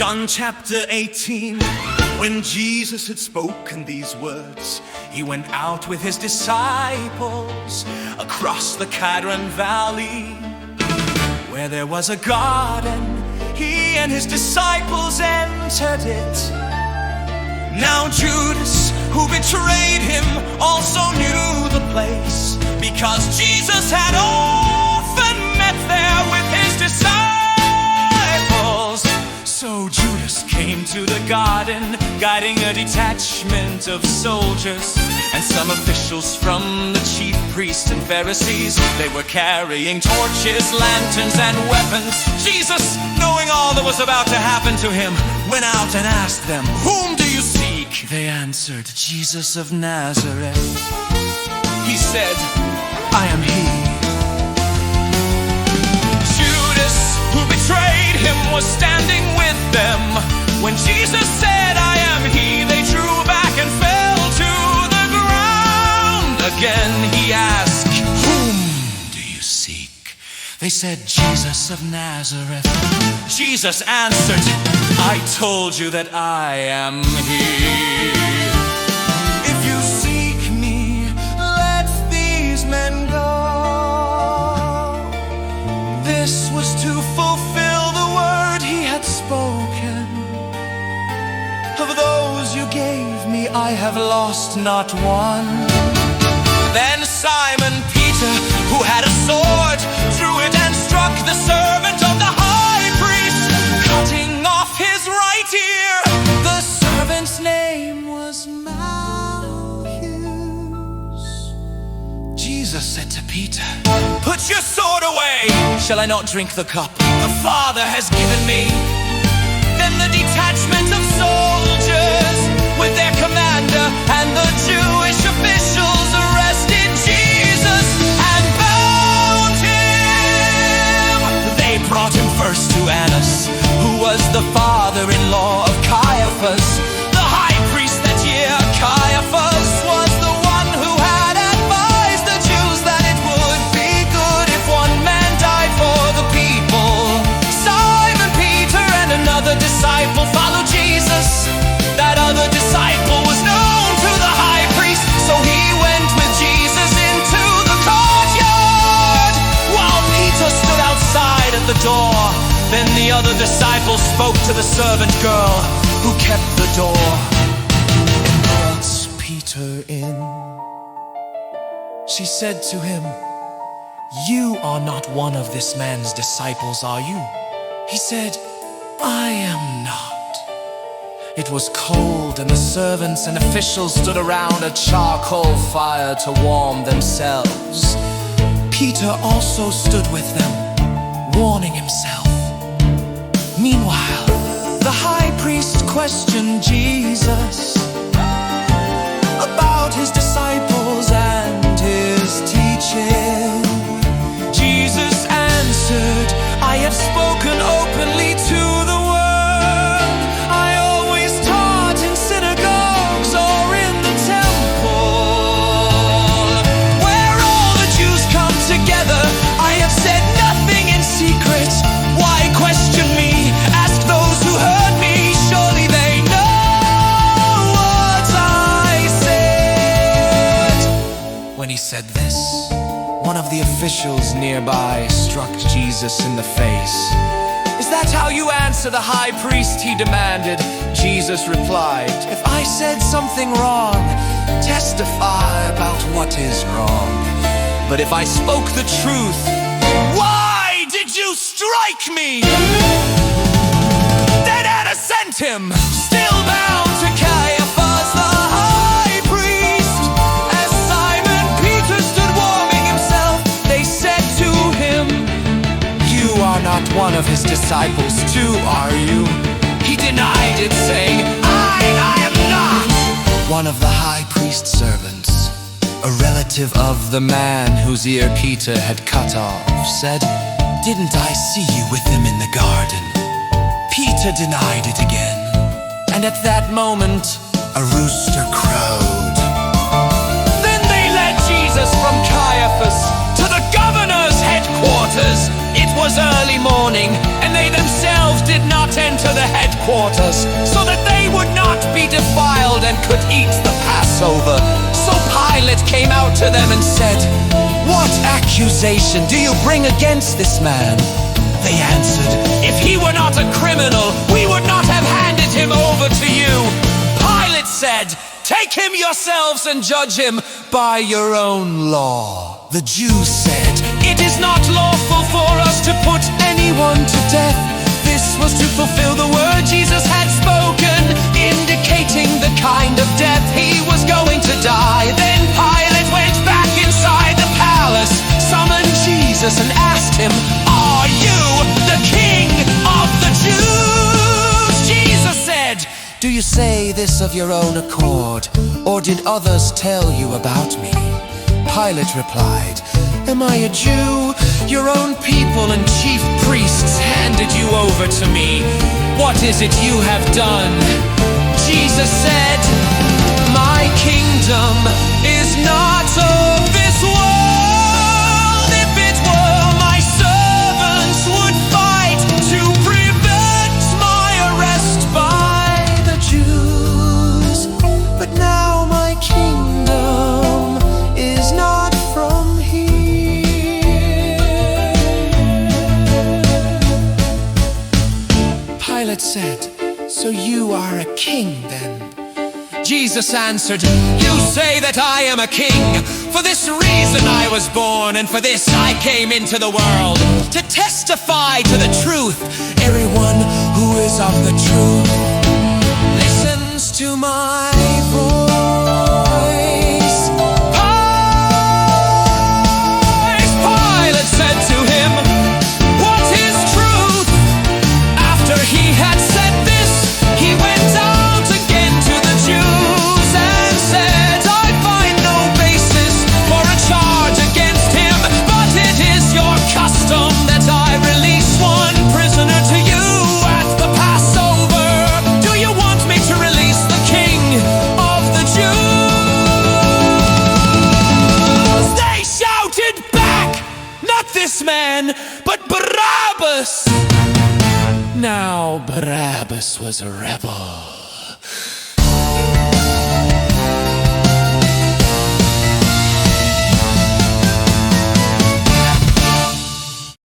John chapter 18. When Jesus had spoken these words, he went out with his disciples across the Kidron Valley, where there was a garden. He and his disciples entered it. Now Judas, who betrayed him, also knew the place, because Jesus had often met there with his disciples. So Judas came to the garden, guiding a detachment of soldiers and some officials from the chief priests and Pharisees. They were carrying torches, lanterns, and weapons. Jesus, knowing all that was about to happen to him, went out and asked them, "Whom do you seek?" They answered, "Jesus of Nazareth." He said, "I am he." Judas, who betrayed him, was standing with them. When Jesus said, "I am he," they drew back and fell to the ground. Again he asked, "Whom do you seek?" They said, "Jesus of Nazareth." Jesus answered, "I told you that I am he. If you seek me, let these men go." This was to fulfill the word he had spoken. "Of those you gave me, I have lost not one." Then Simon Peter, who had a sword, drew it and struck the servant of the high priest, cutting off his right ear. The servant's name was Malchus. Jesus said to Peter, "Put your sword away. Shall I not drink the cup the Father has given me?" Then the detachment of soldiers, with their commander and the Jewish officials, arrested Jesus and bound him. They brought him first to Annas, who was the father-in-law of Caiaphas, the high priest that year. Caiaphas was the one who had advised the Jews that it would be good if one man died for the people. Simon Peter and another disciple followed Jesus. That other disciple was known to the high priest, so he went with Jesus into the courtyard, while Peter stood outside at the door. Then the other disciple spoke to the servant girl who kept the door and brought Peter in. She said to him, "You are not one of this man's disciples, are you?" He said, "I am not." It was cold, and the servants and officials stood around a charcoal fire to warm themselves. Peter also stood with them, warming himself. Meanwhile, the high priest questioned Jesus about his disciples and his teaching. Jesus answered, "I have spoken openly to the world. I always taught in synagogues or in the temple, where all the Jews come together. I have said nothing in secret. Why question me? Ask those who heard me. Surely they know what I said." When he said this, one of the officials nearby struck Jesus in the face. "Is that how you answer the high priest?" he demanded. Jesus replied, "If I said something wrong, testify about what is wrong. But if I spoke the truth, why did you strike me?" Then Annas sent him, still bound, to Caiaphas the high priest. As Simon Peter stood warming himself, they said to him, "You are not one of his disciples too, are you?" He denied it, saying, I am not." One of the high priest's servants, a relative of the man whose ear Peter had cut off, said, "Didn't I see you with him in the garden?" Peter denied it again, and at that moment a rooster crowed. Then they led Jesus from Caiaphas to the governor's headquarters. It was early morning, and they themselves did not enter the headquarters, so that they would not be defiled and could eat the Passover. So Pilate came out to them and said, "What accusation do you bring against this man?" They answered, "If he were not a criminal, we would not have handed him over to you." Pilate said, "Take him yourselves and judge him by your own law." The Jews said, "It is not lawful for us to put anyone to death." This was to fulfill the word Jesus had spoken, indicating the kind of death he was going to die. Then Pilate went back inside the palace, summoned Jesus and asked him, "Are you the king of the Jews?" Jesus said, "Do you say this of your own accord, or did others tell you about me?" Pilate replied, "Am I a Jew? Your own people and chief priests handed you over to me. What is it you have done?" Jesus said, "My kingdom is not of this world. If it were, my servants would fight to prevent my arrest by the Jews. But now my kingdom is not from here." Pilate said, "So you are a king then?" Jesus answered, "You say that I am a king. For this reason I was born, and for this I came into the world, to testify to the truth. Everyone who is of the truth listens to my voice." Pilate said to him, "What is truth?" After he had said this, he went out again to the Jews and said, "I find no basis for a charge against him, but it is your custom that I release one prisoner to you at the Passover. Do you want me to release the king of the Jews?" They shouted back, "Not this man, but Barabbas!" Now Barabbas was a rebel.